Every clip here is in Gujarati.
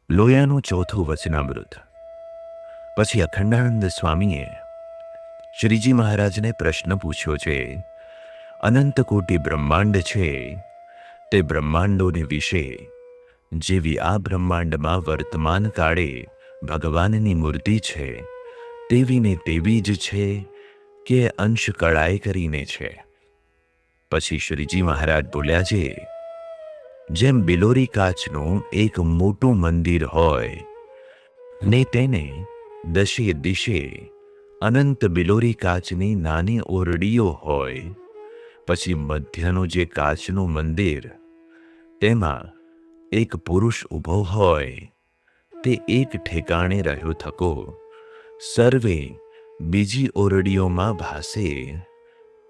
લોયાનું ચોથું વચનામૃત. પછી અખંડાનંદ સ્વામીએ શ્રીજી મહારાજને પ્રશ્ન પૂછ્યો છે, અનંત કોટી બ્રહ્માંડ છે તે બ્રહ્માંડોને વિશે જેવી આ બ્રહ્માંડમાં વર્તમાન કાળે ભગવાનની મૂર્તિ છે તેવી ને તેવી જ છે કે અંશ કળાએ કરીને છે. પછી શ્રીજી મહારાજ બોલ્યા છે, જેમ બિલોરી કાચનું એક મોટું મંદિર હોય ને તેને દશે દિશે અનંત બિલોરી કાચની નાની ઓરડીઓ હોય, પછી મધ્યનું જે કાચનું મંદિર તેમાં એક પુરુષ ઊભો હોય તે એક ઠેકાણે રહ્યો થકો સર્વે બીજી ઓરડીઓમાં ભાસે,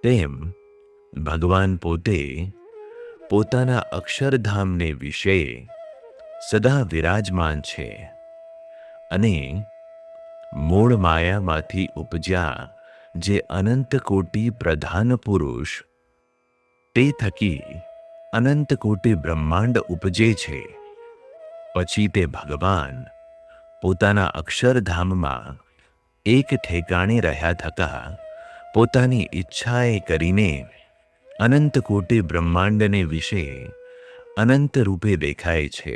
તેમ ભગવાન પોતે પોતાના અક્ષરધામને વિશે સદા વિરાજમાન છે અને મૂળ માયામાંથી ઉપજ્યા જે અનંત કોટી પ્રધાન પુરુષ તે થકી અનંત કોટી બ્રહ્માંડ ઉપજે છે. પછી તે ભગવાન પોતાના અક્ષરધામમાં એક ઠેકાણે રહ્યા થકા પોતાની ઈચ્છાએ કરીને અનંત કોટી બ્રહ્માંડને વિશે અનંત રૂપે દેખાય છે.